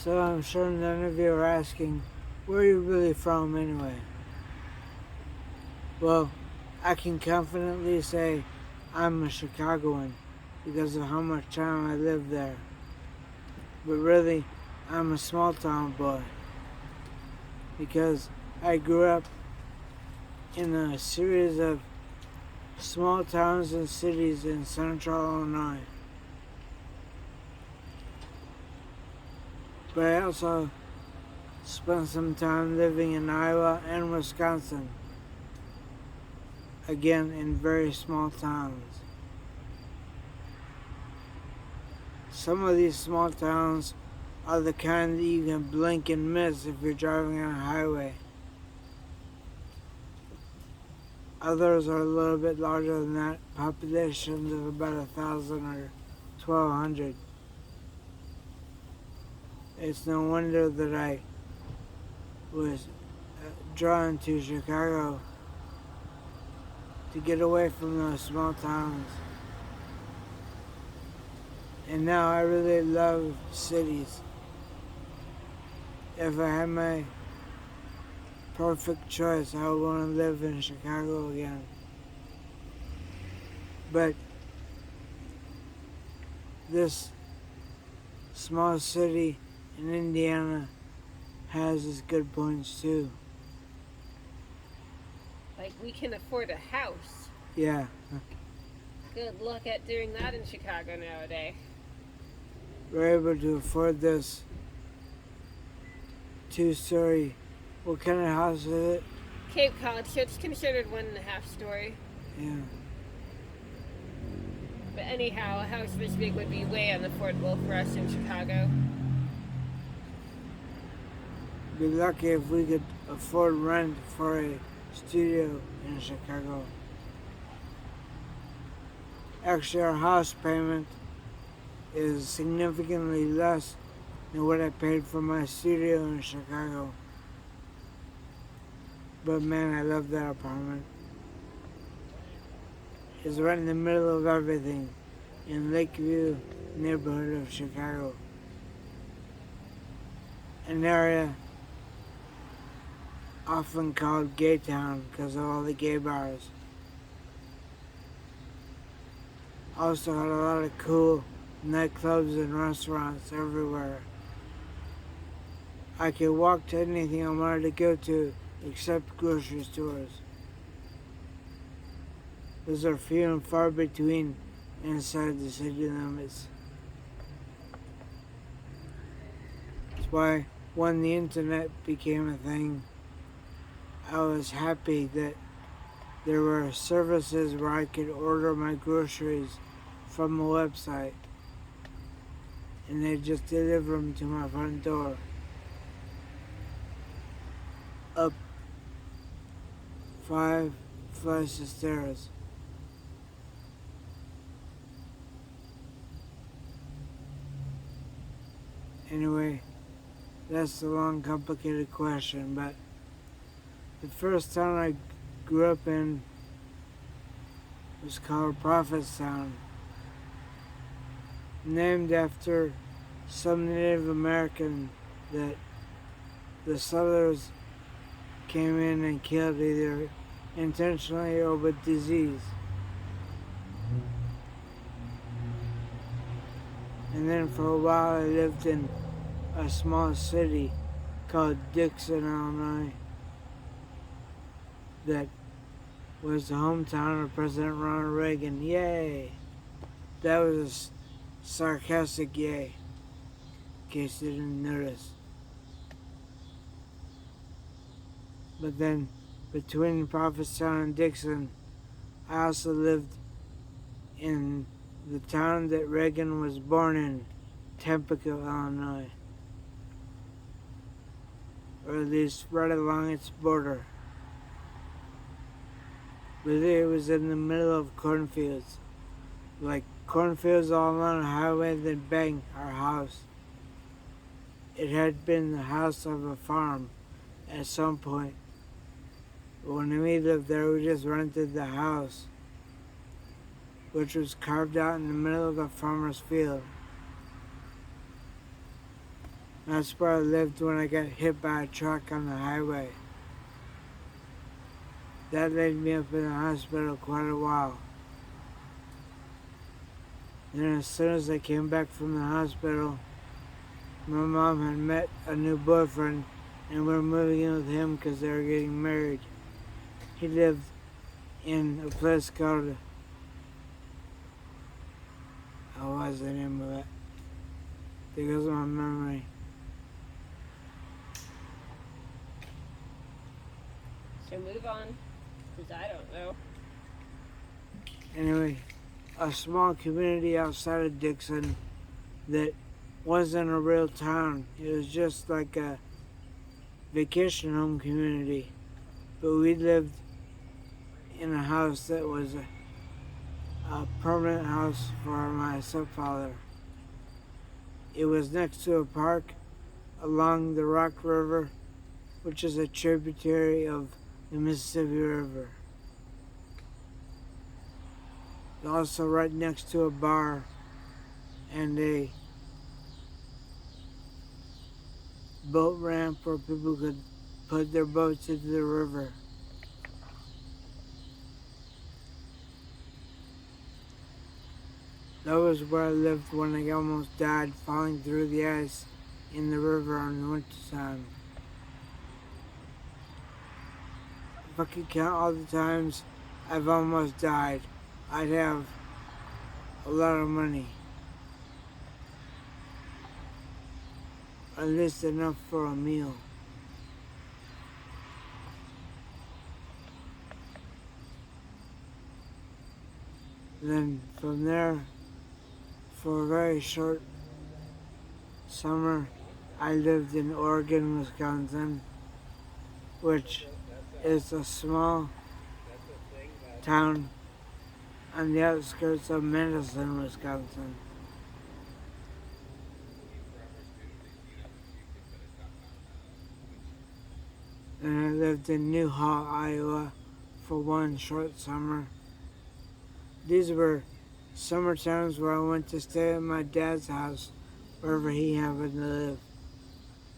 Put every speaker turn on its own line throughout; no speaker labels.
So I'm sure none of you are asking, where are you really from anyway? Well, I can confidently say I'm a Chicagoan because of how much time I lived there. But really, I'm a small town boy because I grew up in a series of small towns and cities in central Illinois. But I also spent some time living in Iowa and Wisconsin, again in very small towns. Some of these small towns are the kind that you can blink and miss if you're driving on a highway. Others are a little bit larger than that, populations of about 1,000 or 1,200. It's no wonder that I was drawn to Chicago to get away from those small towns. And now I really love cities. If I had my perfect choice, I would want to live in Chicago again. But this small city in Indiana has its good points too.
Like, we can afford a house.
Yeah.
Good luck at doing that in Chicago nowadays.
We're able to afford this 2-story. What kind of house is it?
Cape Cod, so it's considered 1.5 story.
Yeah.
But anyhow, a house this big would be way unaffordable for us in Chicago.
Be lucky if we could afford rent for a studio in Chicago. Actually, our house payment is significantly less than what I paid for my studio in Chicago. But man, I love that apartment. It's right in the middle of everything in Lakeview neighborhood of Chicago. An area often called Gay Town because of all the gay bars. Also had a lot of cool nightclubs and restaurants everywhere. I could walk to anything I wanted to go to except grocery stores. Those are few and far between inside the city limits. That's why when the internet became a thing, I was happy that there were services where I could order my groceries from a website and they just deliver them to my front door. Up 5 flights of stairs. Anyway, that's a long, complicated question, but the first town I grew up in was called Prophetstown, named after some Native American that the settlers came in and killed either intentionally or with disease. And then for a while I lived in a small city called Dixon, Illinois, that was the hometown of President Ronald Reagan. Yay! That was a sarcastic yay, in case you didn't notice. But then, between Prophetstown and Dixon, I also lived in the town that Reagan was born in, Tempe, Illinois. Or at least right along its border. But it was in the middle of cornfields. Like cornfields all along a highway, then bang, our house. It had been the house of a farm at some point. But when we lived there, we just rented the house, which was carved out in the middle of a farmer's field. That's where I lived when I got hit by a truck on the highway. That laid me up in the hospital quite a while. Then as soon as I came back from the hospital, my mom had met a new boyfriend and we were moving in with him because they were getting married. He lived in a place called, what was the name of it? Because of my memory.
So move on, because I don't know.
Anyway, a small community outside of Dixon that wasn't a real town. It was just like a vacation home community. But we lived in a house that was a permanent house for my stepfather. It was next to a park along the Rock River, which is a tributary of the Mississippi River. Also right next to a bar and a boat ramp where people could put their boats into the river. That was where I lived when I almost died falling through the ice in the river in the wintertime. If I could count all the times I've almost died, I'd have a lot of money. At least enough for a meal. Then from there, for a very short summer, I lived in Oregon, Wisconsin, which is a small town on the outskirts of Madison, Wisconsin. And I lived in Newhall, Iowa for one short summer. These were summer times where I went to stay at my dad's house, wherever he happened to live.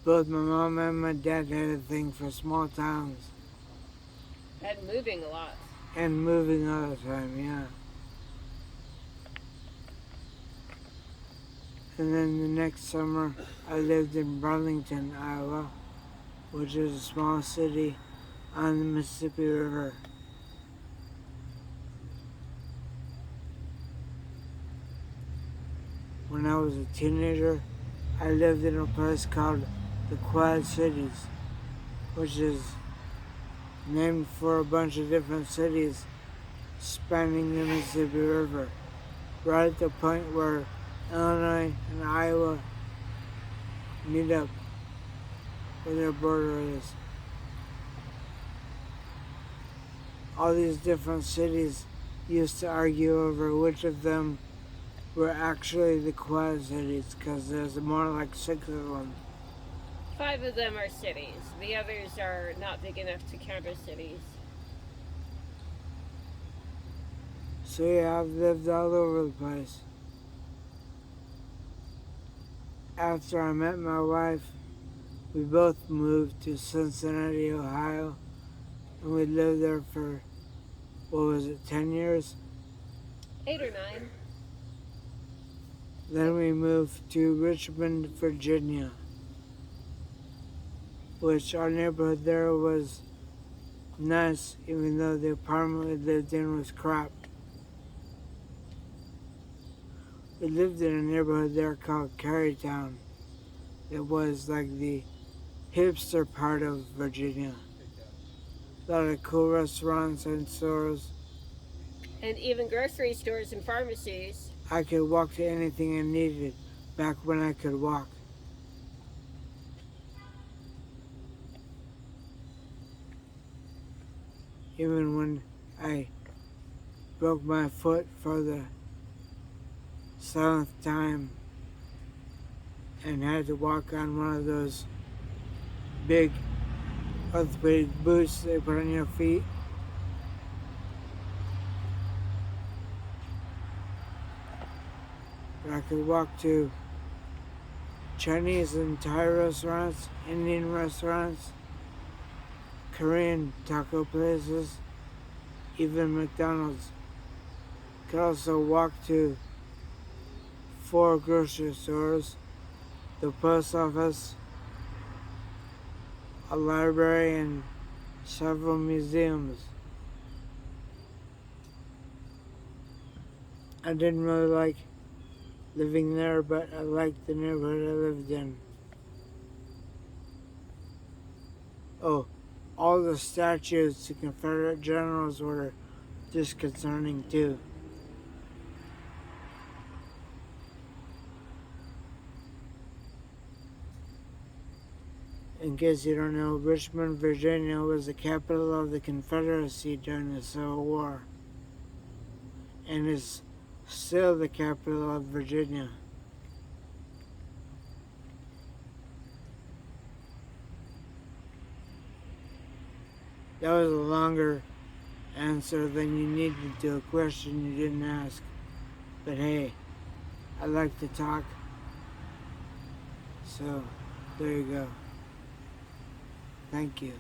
Both my mom and my dad had a thing for small towns.
And moving a lot.
And moving all the time, yeah. And then the next summer, I lived in Burlington, Iowa, which is a small city on the Mississippi River. When I was a teenager, I lived in a place called the Quad Cities, which is named for a bunch of different cities spanning the Mississippi River, right at the point where Illinois and Iowa meet up, where their border is. All these different cities used to argue over which of them were actually the Quad Cities, because there's more like 6 of them.
5 of them are cities. The others are not big enough to count as cities.
So yeah, I've lived all over the place. After I met my wife, we both moved to Cincinnati, Ohio, and we lived there for, 10 years?
8 or 9.
Then we moved to Richmond, Virginia, which our neighborhood there was nice, even though the apartment we lived in was crap. We lived in a neighborhood there called Carytown. It was like the hipster part of Virginia. A lot of cool restaurants and stores.
And even grocery stores and pharmacies.
I could walk to anything I needed back when I could walk. Even when I broke my foot for the 7th time and had to walk on one of those big orthopedic boots they put on your feet. But I could walk to Chinese and Thai restaurants, Indian restaurants, Korean taco places, even McDonald's. You could also walk to 4 grocery stores, the post office, a library, and several museums. I didn't really like living there, but I liked the neighborhood I lived in. Oh, all the statues to Confederate generals were disconcerting too. In case you don't know, Richmond, Virginia was the capital of the Confederacy during the Civil War and is still the capital of Virginia. That was a longer answer than you needed to a question you didn't ask. But hey, I like to talk. So, there you go. Thank you.